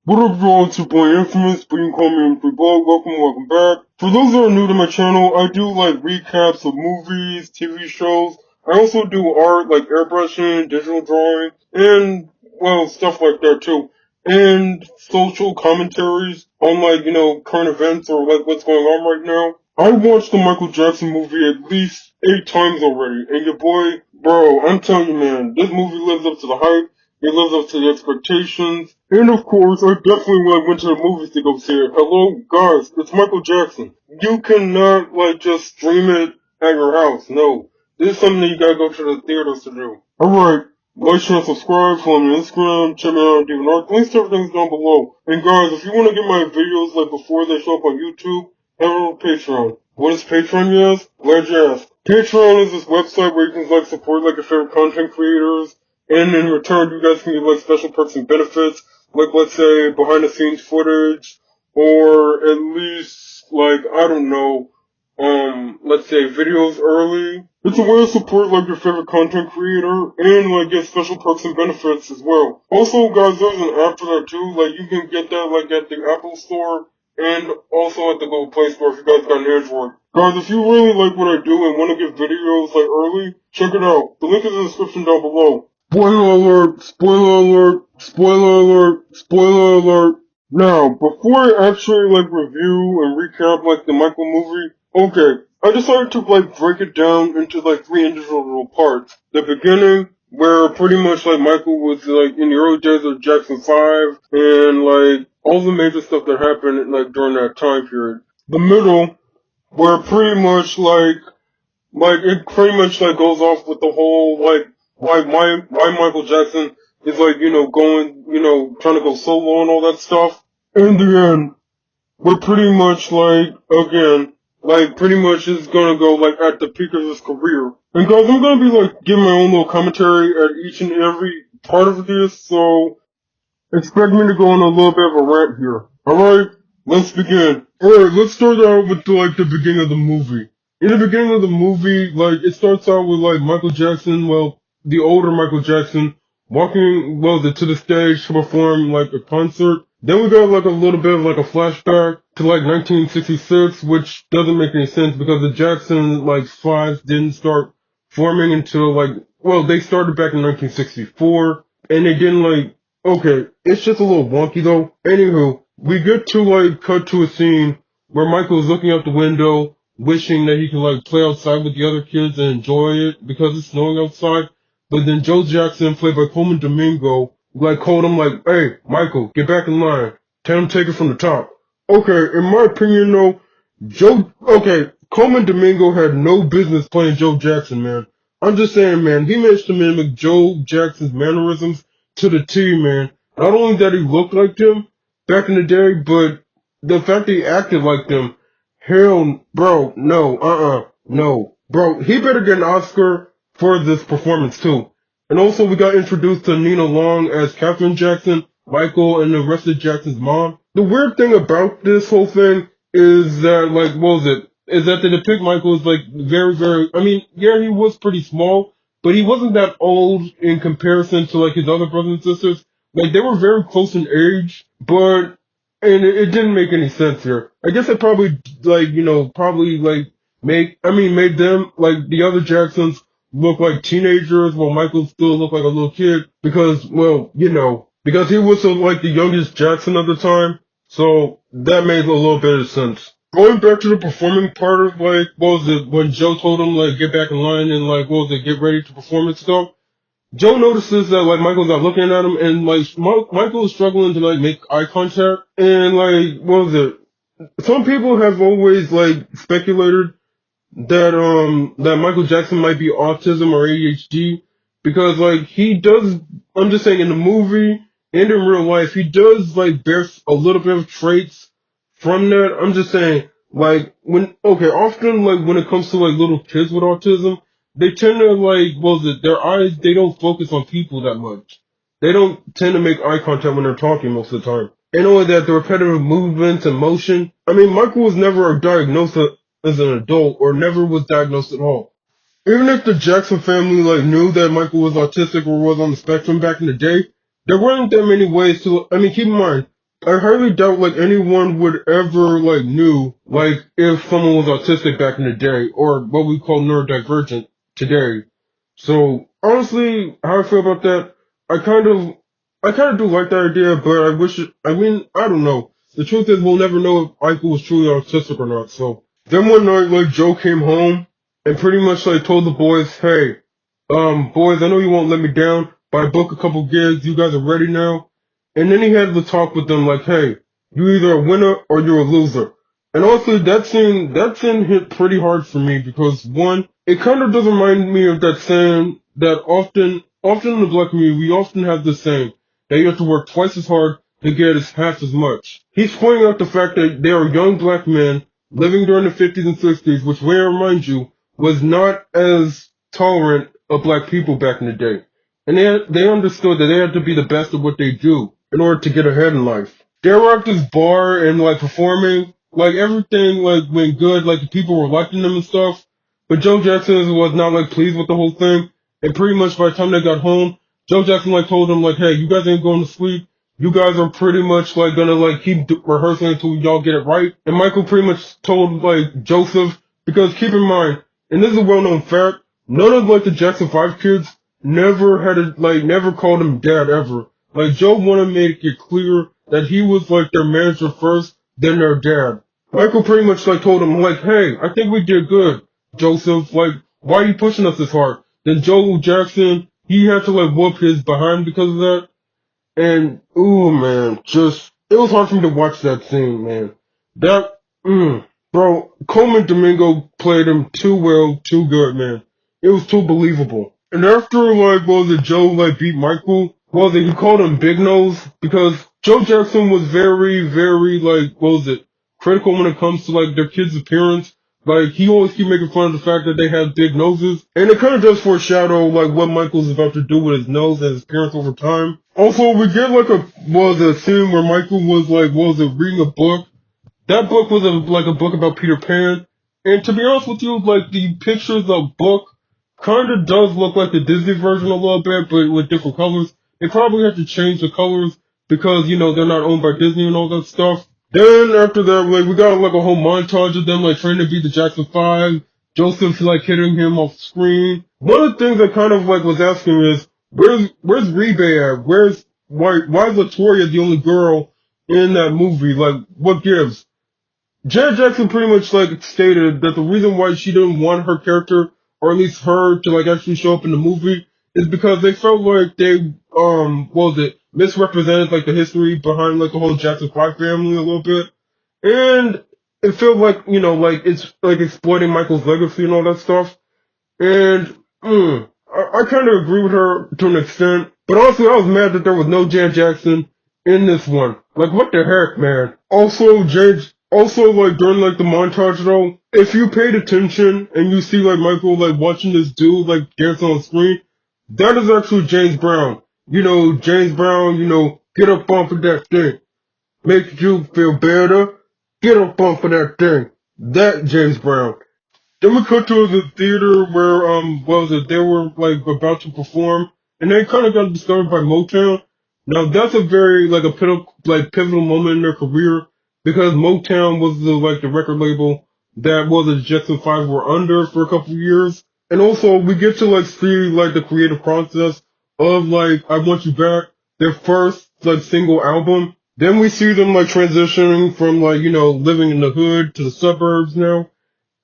What up, y'all? It's your boy Infamous, but you can call me M3Ball. Welcome back. For those that are new to my channel, I do like recaps of movies, TV shows. I also do art like airbrushing, digital drawing, and, well, stuff like that too. And social commentaries on current events or like what's going on right now. I watched the Michael Jackson movie at least 8 times already, and your boy, bro, I'm telling you, man, this movie lives up to the hype. It lives up to the expectations. And of course, I definitely went to the movies to go see it. Hello, guys, it's Michael Jackson. You cannot, just stream it at your house. No. This is something that you gotta go to the theaters to do. Alright, like, share, and subscribe, follow me on Instagram, check me out on DeviantArt. Links to everything's down below. And guys, if you want to get my videos, before they show up on YouTube, head over to Patreon. What is Patreon, you ask? Glad you asked. Patreon is this website where you can, support, your favorite content creators. And in return, you guys can get special perks and benefits, let's say behind the scenes footage, or at least I don't know, let's say videos early. It's a way to support your favorite content creator and get special perks and benefits as well. Also, guys, there's an app for that too. You can get that at the Apple Store and also at the Google Play Store if you guys got an Android. Guys, if you really like what I do and want to get videos early, check it out. The link is in the description down below. Spoiler alert, spoiler alert, spoiler alert, spoiler alert. Now, before I actually review and recap the Michael movie, okay, I decided to break it down into 3 individual parts. The beginning, where pretty much Michael was in the early days of Jackson 5 and all the major stuff that happened during that time period. The middle, where pretty much it pretty much goes off with the whole why Michael Jackson is going trying to go solo and all that stuff. In the end, we're pretty much again pretty much is gonna go at the peak of his career. And guys, I'm gonna be giving my own little commentary at each and every part of this, so expect me to go on a little bit of a rant here. Alright, let's begin. Alright, let's start out with the beginning of the movie. In the beginning of the movie, it starts out with Michael Jackson, the older Michael Jackson, walking to the stage to perform a concert. Then we got a little bit of a flashback to 1966, which doesn't make any sense because the Jackson 5 didn't start forming until they started back in 1964, and they didn't okay, it's just a little wonky though. Anywho, we get to cut to a scene where Michael's looking out the window, wishing that he could play outside with the other kids and enjoy it because it's snowing outside. But then Joe Jackson, played by Coleman Domingo, called him hey, Michael, get back in line. Tell him to take it from the top. Okay, in my opinion though, Coleman Domingo had no business playing Joe Jackson, man. I'm just saying, man, he managed to mimic Joe Jackson's mannerisms to the T, man. Not only that he looked like him back in the day, but the fact that he acted like them. Hell, bro, no. Bro, he better get an Oscar for this performance too. And also we got introduced to Nina Long as Catherine Jackson, Michael, and the rest of Jackson's mom. The weird thing about this whole thing is that, what was it? Is that they depict Michael as, I mean, yeah, he was pretty small, but he wasn't that old in comparison to, his other brothers and sisters. They were very close in age, but and it didn't make any sense here. I guess it probably, made them, the other Jacksons look like teenagers while Michael still looked like a little kid because, because he was the youngest Jackson at the time. So that made a little bit of sense. Going back to the performing part of, what was it, when Joe told him, get back in line and, what was it, get ready to perform and stuff. Joe notices that Michael's not looking at him, and Michael is struggling to make eye contact, and what was it? Some people have always speculated that Michael Jackson might be autism or ADHD because he does. I'm just saying in the movie and in real life he does bear a little bit of traits from that. I'm just saying often when it comes to little kids with autism. They tend to what was it? Their eyes, they don't focus on people that much. They don't tend to make eye contact when they're talking most of the time. And only that the repetitive movements and motion. I mean, Michael was never diagnosed as an adult or never was diagnosed at all. Even if the Jackson family knew that Michael was autistic or was on the spectrum back in the day, there weren't that many ways to. I mean, keep in mind, I highly doubt like anyone would ever like knew like if someone was autistic back in the day or what we call neurodivergent today. So honestly, how I feel about that, I kind of I kind of do like that idea, but I wish I mean I don't know. The truth is we'll never know if Michael was truly autistic or not. So then one night like Joe came home and pretty much like told the boys, hey, boys, I know you won't let me down, but I booked a couple gigs. You guys are ready now. And then he had to talk with them like, hey, you're either a winner or you're a loser. And also that scene hit pretty hard for me because one, it kind of does remind me of that saying that often in the black community, we often have this saying that you have to work twice as hard to get as half as much. He's pointing out the fact that there are young black men living during the 50s and 60s, which, may I remind you, was not as tolerant of black people back in the day. And they understood that they had to be the best at what they do in order to get ahead in life. They were at this bar and like performing, like everything like went good, like the people were liking them and stuff. But Joe Jackson was not like pleased with the whole thing. And pretty much by the time they got home, Joe Jackson like told them like, hey, you guys ain't going to sleep. You guys are pretty much like gonna like keep rehearsing until y'all get it right. And Michael pretty much told like Joseph, because keep in mind, and this is a well-known fact, none of like the Jackson 5 kids never had a, like never called him dad ever. Like Joe wanted to make it clear that he was like their manager first, then their dad. Michael pretty much like told him like, hey, I think we did good, Joseph. Like, why are you pushing us this hard? Then Joe Jackson, he had to like whoop his behind because of that. And ooh man, just it was hard for me to watch that scene, man. That bro, Coleman Domingo played him too well, too good, man. It was too believable. And after like what was it, Joe like beat Michael, what was it, he called him Big Nose because Joe Jackson was very, very like what was it, critical when it comes to like their kids' appearance. Like, he always keep making fun of the fact that they have big noses. And it kind of does foreshadow, like, what Michael's about to do with his nose and his appearance over time. Also, we get, like, a scene where Michael was, like, reading a book. That book was, like, a book about Peter Pan. And to be honest with you, like, the pictures of book kind of does look like the Disney version a little bit, but with different colors. They probably have to change the colors because, you know, they're not owned by Disney and all that stuff. Then after that, like we got like a whole montage of them like trying to beat the Jackson 5. Joseph's like hitting him off screen. One of the things I kind of like was asking is where's Rebe at? Why is Latoya the only girl in that movie? Like what gives? Janet Jackson pretty much like stated that the reason why she didn't want her character, or at least her, to like actually show up in the movie is because they felt like they what was it, misrepresented like the history behind like the whole Jackson 5 family a little bit. And it felt like, you know, like it's like exploiting Michael's legacy and all that stuff. And I kind of agree with her to an extent, but also I was mad that there was no Janet Jackson in this one. Like, what the heck, man? Also, like during like the montage though, if you paid attention and you see like Michael like watching this dude like dance on screen, that is actually James Brown. You know, James Brown, you know, get up off of that thing. Makes you feel better. Get up off of that thing. That James Brown. Then we cut to the theater where, what was it, they were, like, about to perform, and they kind of got discovered by Motown. Now, that's a very, like, pivotal moment in their career, because Motown was the record label that, was the Jackson 5 were under for a couple of years. And also, we get to, like, see, like, the creative process of, like, I Want You Back, their first, like, single album. Then we see them, like, transitioning from, like, you know, living in the hood to the suburbs now.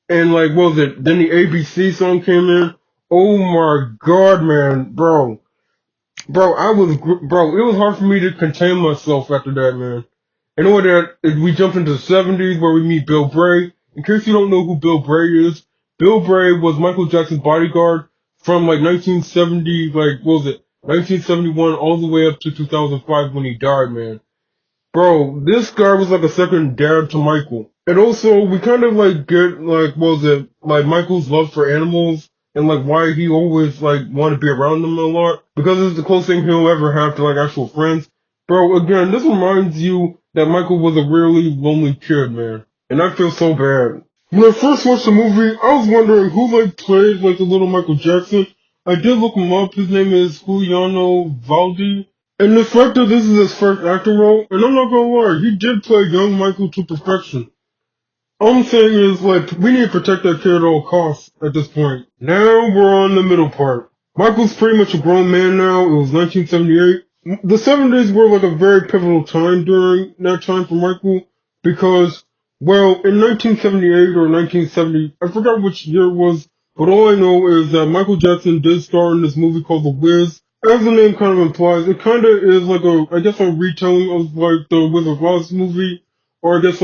And like, what was it? Then the ABC song came in. Oh my god, man, bro, it was hard for me to contain myself after that, man. In order that we jump into the 70s where we meet Bill Bray. In case you don't know who Bill Bray is, Bill Bray was Michael Jackson's bodyguard from like 1970, like, what was it? 1971 all the way up to 2005 when he died, man. Bro, this guy was like a second dad to Michael. And also, we kind of like get like, what was it, like Michael's love for animals and like why he always like wanted to be around them a lot. Because it's the closest thing he'll ever have to like actual friends. Bro, again, this reminds you that Michael was a really lonely kid, man. And I feel so bad. When I first watched the movie, I was wondering who like played like the little Michael Jackson. I did look him up. His name is Juliano Valdi. And the fact that this is his first acting role, and I'm not gonna lie, he did play young Michael to perfection. All I'm saying is, like, we need to protect that kid at all costs at this point. Now we're on the middle part. Michael's pretty much a grown man now. It was 1978. The 70s were like a very pivotal time during that time for Michael because, well, in 1978 or 1970, I forgot which year it was, but all I know is that Michael Jackson did star in this movie called The Wiz. As the name kind of implies, it kind of is like I guess a retelling of like the Wizard of Oz movie, or I guess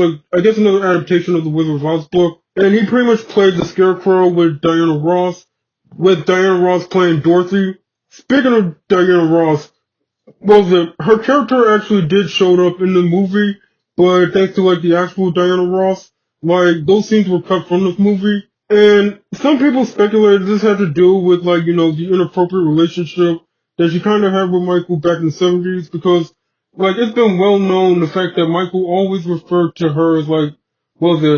another adaptation of the Wizard of Oz book. And he pretty much played the Scarecrow with Diana Ross playing Dorothy. Speaking of Diana Ross, her character actually did show up in the movie, but thanks to like the actual Diana Ross, like those scenes were cut from this movie. And some people speculated this had to do with like, the inappropriate relationship that she kind of had with Michael back in the 70s because like it's been well known the fact that Michael always referred to her as like,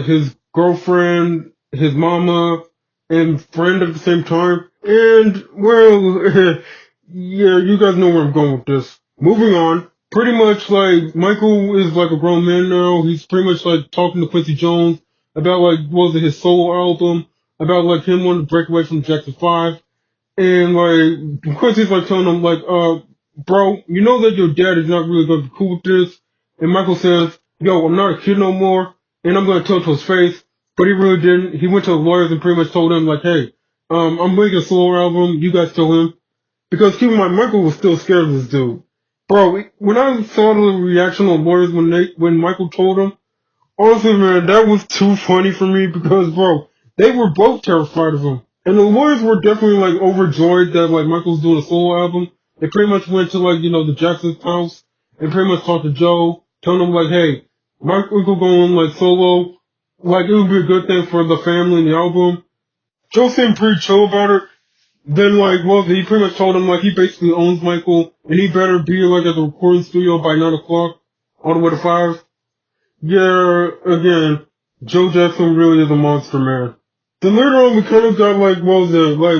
his girlfriend, his mama, and friend at the same time. And well, yeah, you guys know where I'm going with this. Moving on. Pretty much like Michael is like a grown man now. He's pretty much like talking to Quincy Jones about like his solo album, about like him wanting to break away from Jackson 5. And like Quincy's like telling him like, bro, you know that your dad is not really gonna be cool with this. And Michael says, yo, I'm not a kid no more, and I'm gonna tell it to his face. But he really didn't. He went to the lawyers and pretty much told them like, hey, I'm making a solo album. You guys tell him. Because keep in mind, Michael was still scared of this dude. Bro, when I saw the reaction of lawyers when Michael told him, honestly, man, that was too funny for me because, bro, they were both terrified of him. And the lawyers were definitely, like, overjoyed that, like, Michael's doing a solo album. They pretty much went to, like, the Jackson's house and pretty much talked to Joe, telling him, like, hey, Michael going, like, solo. Like, it would be a good thing for the family and the album. Joe seemed pretty chill about it. Then, like, he pretty much told him, like, he basically owns Michael, and he better be, like, at the recording studio by 9 o'clock, all the way to 5. Yeah, again, Joe Jackson really is a monster, man. Then later on, we kind of got, like,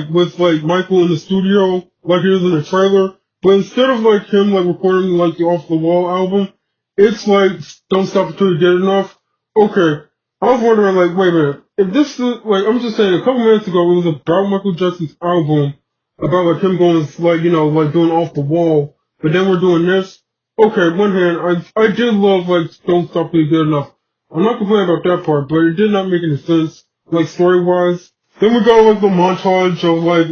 with, like, Michael in the studio, like he was in the trailer, but instead of, like, him, like, recording, like, the Off the Wall album, it's, like, Don't Stop Until You Get Enough. Okay, I was wondering, like, wait a minute, if this is, like, I'm just saying, a couple minutes ago, it was about Michael Jackson's album, about, like, him going, like, like, doing Off the Wall, but then we're doing this. Okay, one hand, I did love, like, Don't Stop Till You Get Enough. I'm not complaining about that part, but it did not make any sense, like, story-wise. Then we got, like, the montage of, like,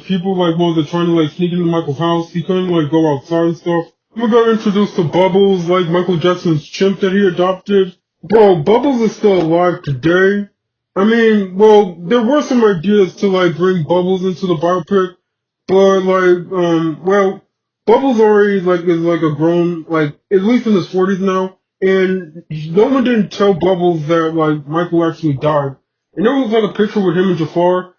people, like, trying to, like, sneak into Michael's house. He couldn't, like, go outside and stuff. We got introduced to Bubbles, like, Michael Jackson's chimp that he adopted. Bro, Bubbles is still alive today. I mean, well, there were some ideas to, like, bring Bubbles into the biopic, but, like, Bubbles already, like, is, like, a grown, like, at least in his 40s now, and no one didn't tell Bubbles that, like, Michael actually died. And there was, like, a picture with him and Jafar.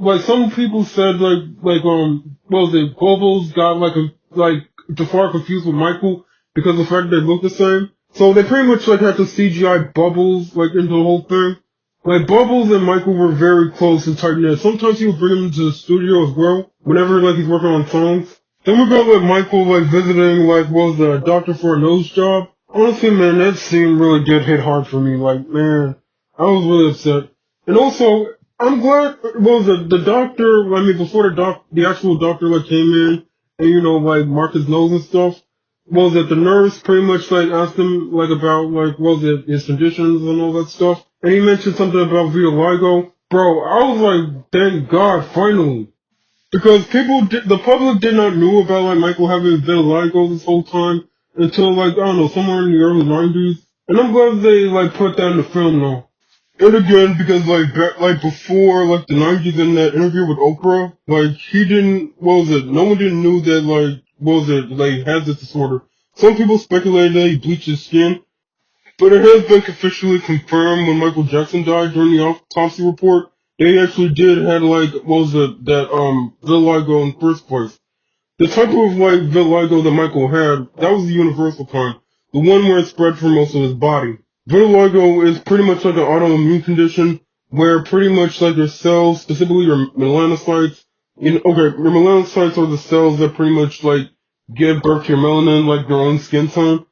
Like, some people said, Bubbles got, Jafar confused with Michael because of the fact they look the same. So they pretty much, like, had to CGI Bubbles, like, into the whole thing. Like, Bubbles and Michael were very close and tight-knit. Sometimes he would bring him into the studio as well, whenever, like, he's working on songs. Then we got, like, Michael, like, visiting, like, a doctor for a nose job. Honestly, man, that scene really did hit hard for me. Like, man, I was really upset. And also, I'm glad, the doctor, I mean, before the actual doctor, like, came in and, like, marked his nose and stuff, the nurse pretty much, like, asked him, like, about, like, his conditions and all that stuff. And he mentioned something about vitiligo. Bro, I was like, thank God, finally. Because the public did not know about, like, Michael having vitiligo this whole time until, like, I don't know, somewhere in the early 90s. And I'm glad they, like, put that in the film now. And again, because, like, before, like, the 90s in that interview with Oprah, like, he didn't, no one didn't know that, like, like, has this disorder. Some people speculated that he bleached his skin, but it has been officially confirmed when Michael Jackson died during the autopsy report. They actually did had like vitiligo in the first place. The type of like vitiligo that Michael had, that was the universal kind, the one where it spread for most of his body. Vitiligo is pretty much like an autoimmune condition where pretty much like your cells, specifically your melanocytes, your melanocytes are the cells that pretty much like give birth to your melanin, like your own skin tone.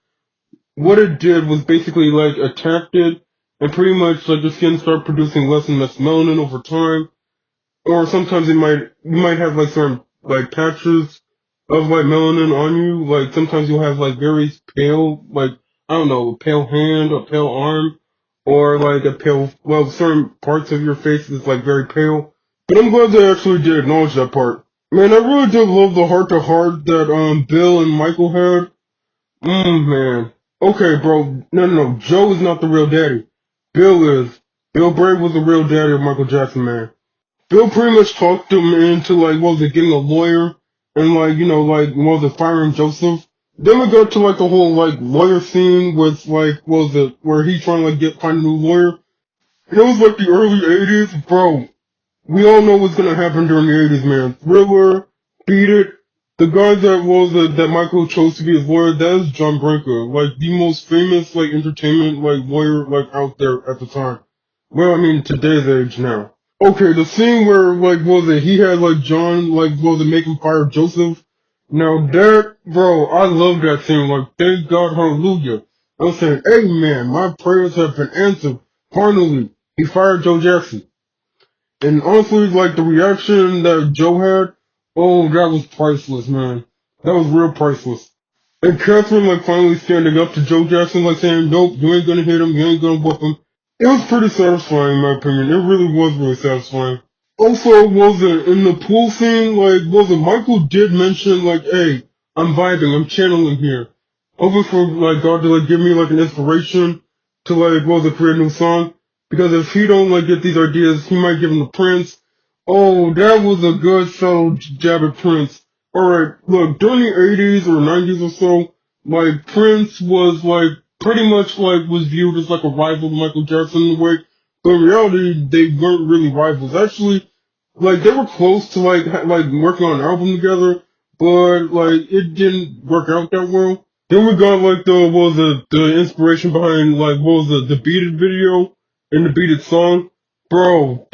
What it did was basically like attacked it, and pretty much like the skin start producing less and less melanin over time. Or sometimes you might have like certain like patches of like melanin on you. Like sometimes you'll have like very pale, like I don't know, pale hand or pale arm, or like a pale. Well, certain parts of your face is like very pale. But I'm glad they actually did acknowledge that part. Man, I really did love the heart to heart that Bill and Michael had. Man. Okay, bro. No. Joe is not the real daddy. Bill is. Bill Brave was the real daddy of Michael Jackson, man. Bill pretty much talked him into like what was it, getting a lawyer and like like what was it, firing Joseph. Then we got to like the whole like lawyer scene with like what was it, where he trying to like get find a new lawyer. It was like the early '80s, bro. We all know what's gonna happen during the '80s, man. Thriller, Beat It. The guy that was that Michael chose to be his lawyer, that is John Branca, like the most famous like entertainment like lawyer like out there at the time. Well, I mean today's age now. Okay, the scene where like what was it, he had like John like what was it, make him fire Joseph. Now that bro, I love that scene. Like thank God, hallelujah. I was saying, hey man, my prayers have been answered. Finally, he fired Joe Jackson. And honestly, like the reaction that Joe had, oh, that was priceless, man. That was real priceless. And Catherine like finally standing up to Joe Jackson, like saying, "Nope, you ain't gonna hit him, you ain't gonna whoop him." It was pretty satisfying, in my opinion. It really was really satisfying. Also, was it in the pool scene? Like, was it Michael did mention like, "Hey, I'm vibing, I'm channeling here." Hoping for like God to like give me like an inspiration to like was it create a new song. Because if he don't like get these ideas, he might give them to Prince. Oh, that was a good subtle jab at Prince. Alright, look, during the 80s or 90s or so, like Prince was like pretty much like was viewed as like a rival to Michael Jackson in a way. But in reality, they weren't really rivals. Actually, like they were close to like working on an album together, but like it didn't work out that well. Then we got like what was the inspiration behind like what was the Beat It video and the Beat It song, bro,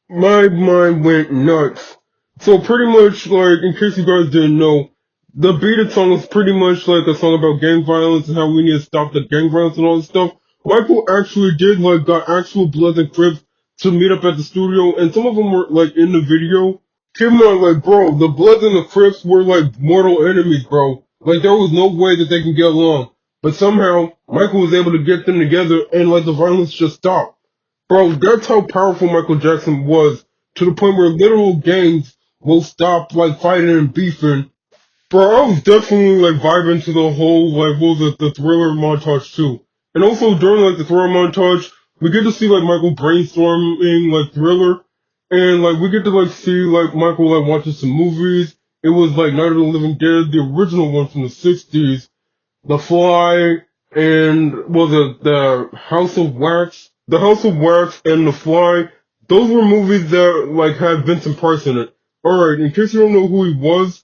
my mind went nuts. So pretty much like in case you guys didn't know, the Beat It song is pretty much like a song about gang violence and how we need to stop the gang violence and all this stuff. Michael actually did like got actual Bloods and Crips to meet up at the studio, and some of them were like in the video. Keep in mind, like, bro, the Bloods and the Crips were like mortal enemies, bro. Like, there was no way that they could get along. But somehow, Michael was able to get them together, and like the violence just stopped. Bro, that's how powerful Michael Jackson was, to the point where literal gangs will stop like fighting and beefing. Bro, I was definitely like vibing to the whole like what was it, the Thriller montage too. And also during like the Thriller montage, we get to see like Michael brainstorming like Thriller, and like we get to like see like Michael like watching some movies. It was like Night of the Living Dead, the original one from the '60s, The Fly, and was it the House of Wax? The House of Wax and The Fly. Those were movies that like had Vincent Price in it. Alright, in case you don't know who he was,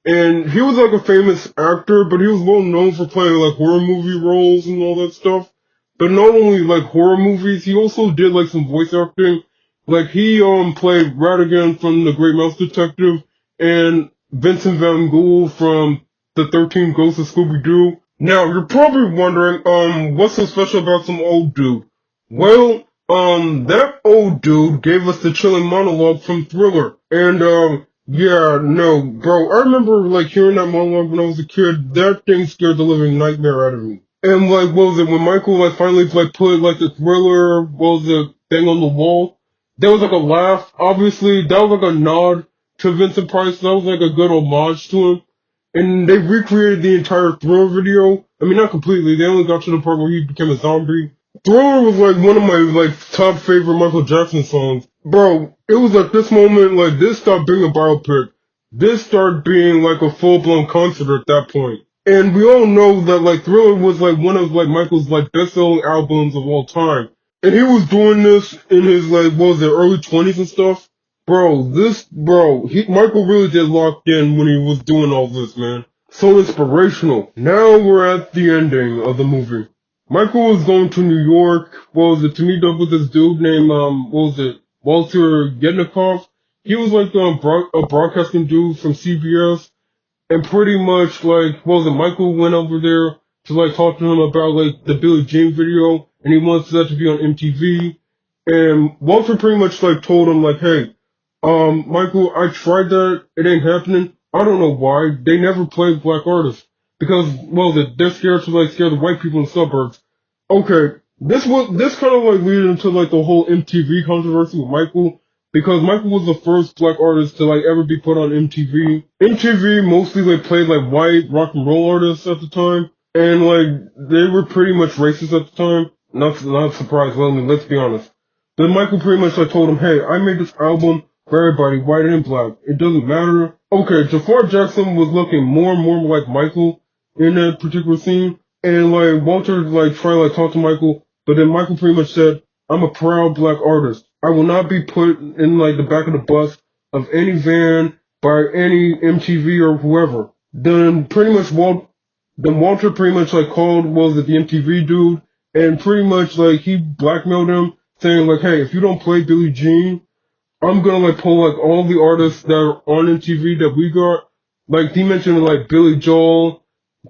and he was like a famous actor, but he was well known for playing like horror movie roles and all that stuff. But not only like horror movies, he also did like some voice acting. Like he played Ratigan from The Great Mouse Detective and Vincent Van Gogh from The 13 Ghosts of Scooby Doo. Now you're probably wondering what's so special about some old dude? Well, that old dude gave us the chilling monologue from Thriller. And yeah, no, bro. I remember like hearing that monologue when I was a kid. That thing scared the living nightmare out of me. And like, what was it when Michael like finally like put like the Thriller, what was the thing on the wall? There was like a laugh. Obviously, that was like a nod to Vincent Price. That was like a good homage to him. And they recreated the entire Thriller video. I mean, not completely. They only got to the part where he became a zombie. Thriller was like one of my like top favorite Michael Jackson songs. Bro, it was at this moment like this stopped being a biopic. This started being like a full blown concert at that point. And we all know that like Thriller was like one of like Michael's like best selling albums of all time. And he was doing this in his like what was it, early 20s and stuff. Michael really did lock in when he was doing all this, man. So inspirational. Now we're at the ending of the movie. Michael was going to New York, what was it, to meet up with this dude named, what was it, Walter Yednikoff. He was like a broadcasting dude from CBS, and pretty much like, what was it, Michael went over there to like talk to him about like the Billie Jean video, and he wants that to be on MTV. And Walter pretty much like told him like, hey, Michael, I tried that, it ain't happening. I don't know why. They never played black artists. Because, well, they're scared to like scare the white people in the suburbs. Okay, this kind of like leaded into like the whole MTV controversy with Michael, because Michael was the first black artist to like ever be put on MTV. MTV mostly like played like white rock and roll artists at the time, and like they were pretty much racist at the time. Not surprised. Well, I mean, let's be honest. Then Michael pretty much like told him, hey, I made this album for everybody, white and black. It doesn't matter. Okay, Jafar Jackson was looking more and more like Michael in that particular scene. And like Walter like tried to like talk to Michael, but then Michael pretty much said, I'm a proud black artist. I will not be put in like the back of the bus of any van by any MTV or whoever. Then pretty much Walter pretty much like called, what was it, the MTV dude, and pretty much like he blackmailed him, saying like, hey, if you don't play Billie Jean, I'm gonna like pull like all the artists that are on MTV that we got. Like he mentioned like Billy Joel,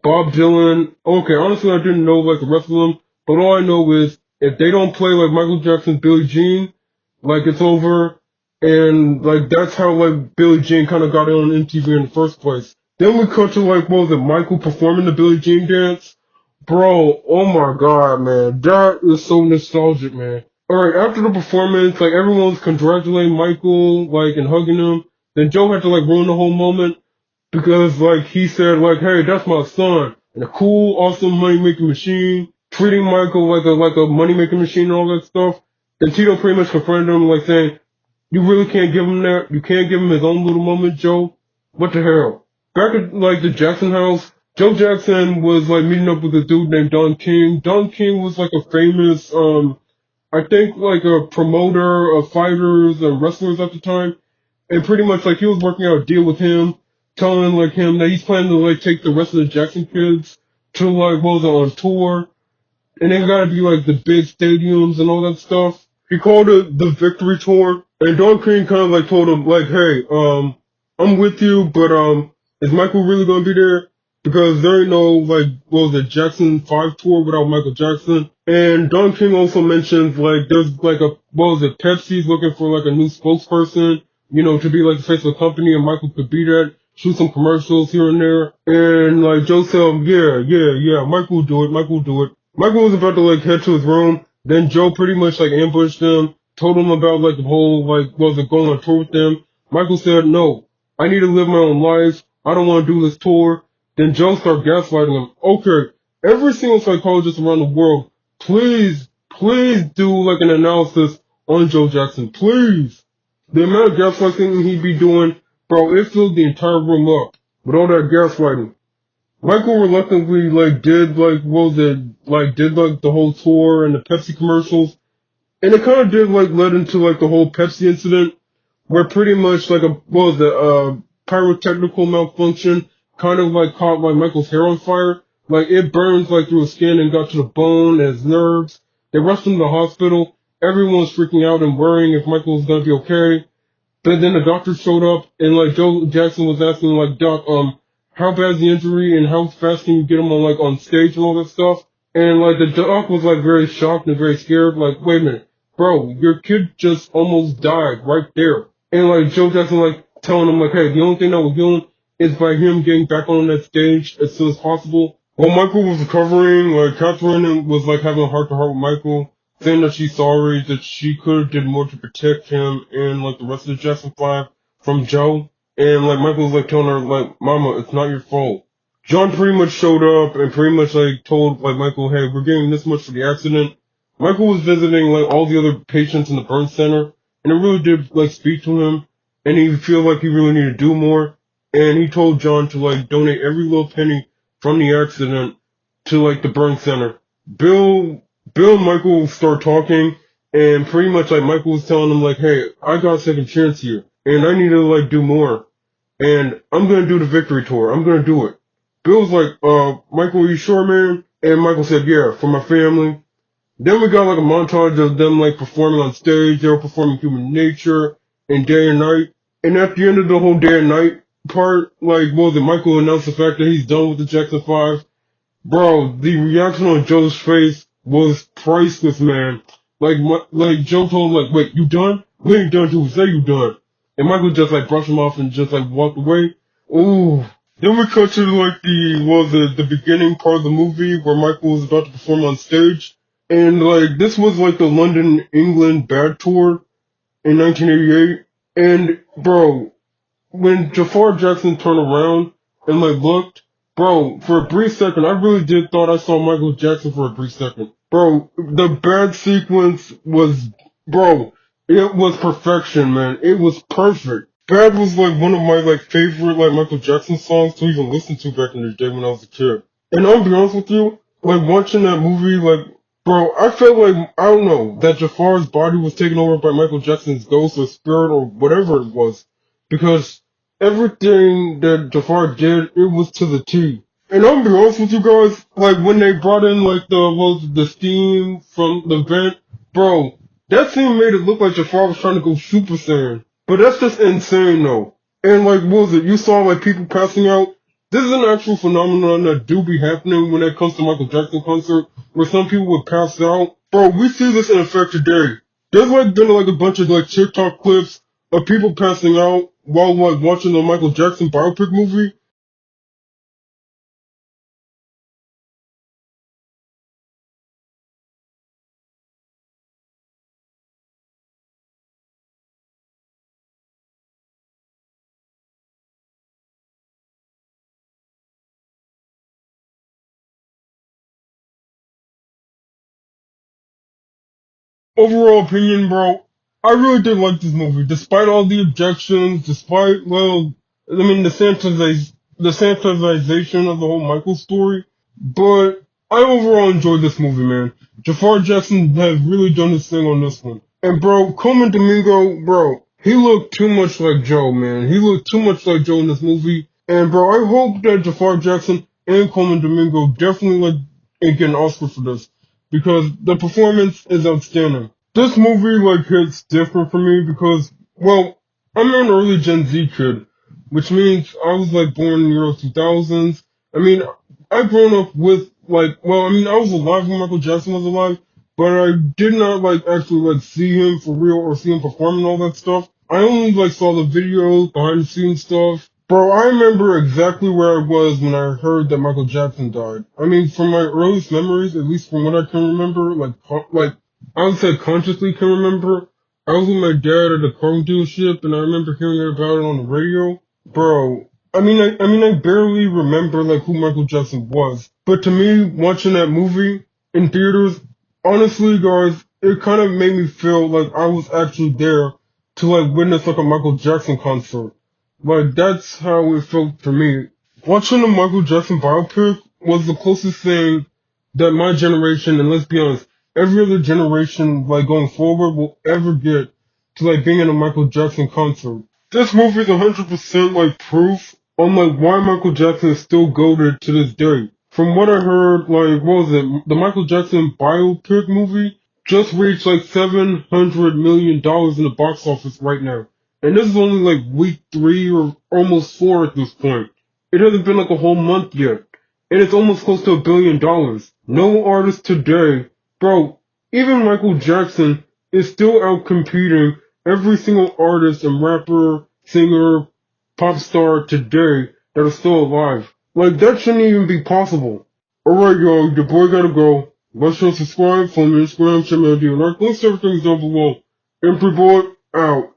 Bob Dylan. Okay, honestly I didn't know like the rest of them, but all I know is if they don't play like Michael Jackson's Billie Jean, like it's over. And like that's how like Billie Jean kind of got on MTV in the first place. Then we cut to like, what was it, Michael performing the Billie Jean dance. Bro, oh my god, man, that is so nostalgic, man. Alright, after the performance, like everyone was congratulating Michael, like and hugging him. Then Joe had to like ruin the whole moment because like he said like, hey, that's my son, and a cool, awesome money making machine, treating Michael like a money making machine and all that stuff. Then Tito pretty much confronted him like saying, you really can't give him that. You can't give him his own little moment, Joe. What the hell? Back at like the Jackson house, Joe Jackson was like meeting up with a dude named Don King. Don King was like a famous I think like a promoter of fighters and wrestlers at the time, and pretty much like he was working out a deal with him, telling like him that he's planning to like take the rest of the Jackson kids to like, what was it, on tour, and they gotta be like the big stadiums and all that stuff. He called it the Victory Tour, and Don King kind of like told him like, hey, I'm with you, but is Michael really gonna be there? Because there ain't no like, what was it, Jackson 5 tour without Michael Jackson. And Don King also mentions like there's like a, what was it, Pepsi's looking for like a new spokesperson, you know, to be like the face of the company, and Michael could be that, shoot some commercials here and there. And like Joe said, yeah, Michael will do it, Michael will do it. Michael was about to like head to his room, then Joe pretty much like ambushed him, told him about like the whole like, what was it, going on tour with them. Michael said, no, I need to live my own life, I don't want to do this tour. Then Joe started gaslighting him. Okay, every single psychologist around the world, please do like an analysis on Joe Jackson, please. The amount of gaslighting he'd be doing, bro, it filled the entire room up with all that gaslighting. Michael reluctantly like did like, what was it, like did like the whole tour and the Pepsi commercials, and it kind of did like led into like the whole Pepsi incident, where pretty much like a, what was it, pyrotechnical malfunction kind of like caught like Michael's hair on fire. Like it burned like through his skin and got to the bone and his nerves. They rushed him to the hospital. Everyone was freaking out and worrying if Michael was gonna be okay. But then the doctor showed up, and like Joe Jackson was asking like, Doc, how bad's the injury and how fast can you get him on like on stage and all that stuff? And like the doc was like very shocked and very scared, like, wait a minute, bro, your kid just almost died right there. And like Joe Jackson like telling him like, hey, the only thing that will heal him is by him getting back on that stage as soon as possible. While Michael was recovering, like Catherine was like having a heart to heart with Michael, saying that she's sorry, that she could have did more to protect him and like the rest of the Jackson 5 from Joe. And like Michael was like telling her like, Mama, it's not your fault. John pretty much showed up and pretty much like told like Michael, hey, we're getting this much for the accident. Michael was visiting like all the other patients in the burn center, and it really did like speak to him, and he feel like he really needed to do more. And he told John to like donate every little penny from the accident to like the burn center. Bill and Michael start talking, and pretty much like Michael was telling him like, hey, I got a second chance here, and I need to like do more, and I'm gonna do the victory tour. I'm gonna do it. Bill was like, Michael, are you sure, man? And Michael said, yeah, for my family. Then we got like a montage of them like performing on stage. They were performing Human Nature and Day and Night. And at the end of the whole Day and Night, part, like, what was it, Michael announced the fact that he's done with the Jackson 5, bro, the reaction on Joe's face was priceless, man. Like Joe told him, like, wait, you done? We ain't done till we say you done. And Michael just, like, brushed him off and just, like, walked away. Ooh. Then we cut to, like, what was it, the beginning part of the movie where Michael was about to perform on stage. And, like, this was, like, the London, England Bad Tour in 1988. And, bro, when Jafar Jackson turned around and like looked, bro, for a brief second, I really did thought I saw Michael Jackson for a brief second. Bro, the bad sequence was, bro, it was perfection, man. It was perfect. Bad was like one of my like favorite like Michael Jackson songs to even listen to back in the day when I was a kid. And I'll be honest with you, like watching that movie, like, bro, I felt like, I don't know, that Jafar's body was taken over by Michael Jackson's ghost or spirit or whatever it was. Because everything that Jafar did, it was to the T. And I'll be honest with you guys, like when they brought in like the steam from the vent, bro, that scene made it look like Jafar was trying to go Super Saiyan. But that's just insane though. And like, what was it? You saw like people passing out. This is an actual phenomenon that do be happening when it comes to Michael Jackson concert, where some people would pass out. Bro, we see this in effect today. There's like been like a bunch of like TikTok clips of people passing out while like watching the Michael Jackson biopic movie. Overall opinion, bro, I really did like this movie, despite all the objections, despite, well, I mean, the sanitization of the whole Michael story. But I overall enjoyed this movie, man. Jafar Jackson has really done his thing on this one. And bro, Coleman Domingo, bro, he looked too much like Joe, man. He looked too much like Joe in this movie. And bro, I hope that Jafar Jackson and Coleman Domingo definitely get an Oscar for this because the performance is outstanding. This movie like hits different for me because, well, I'm an early Gen Z kid, which means I was like born in the year 2000s. I mean, I've grown up with like, well, I mean, I was alive when Michael Jackson was alive, but I did not like actually like see him for real or see him perform and all that stuff. I only like saw the videos, behind the scenes stuff. Bro, I remember exactly where I was when I heard that Michael Jackson died. I mean, from my earliest memories, at least from what I can remember, like I would say consciously can remember, I was with my dad at a car dealership and I remember hearing about it on the radio. Bro, I barely remember like who Michael Jackson was. But to me, watching that movie in theaters, honestly, guys, it kind of made me feel like I was actually there to like witness like a Michael Jackson concert. Like that's how it felt for me. Watching the Michael Jackson biopic was the closest thing that my generation, and let's be honest, every other generation, like going forward, will ever get to like being in a Michael Jackson concert. This movie is 100% like proof on like why Michael Jackson is still goated to this day. From what I heard, like what was it? The Michael Jackson biopic movie just reached like $700 million in the box office right now, and this is only like week 3 or almost 4 at this point. It hasn't been like a whole month yet, and it's almost close to $1 billion. No artist today, bro. Even Michael Jackson is still out competing every single artist and rapper, singer, pop star today that are still alive. Like, that shouldn't even be possible. Alright, yo, your boy gotta go. Make sure to subscribe, follow me on Instagram, check me out, do like, links to everything down below. Boy, out.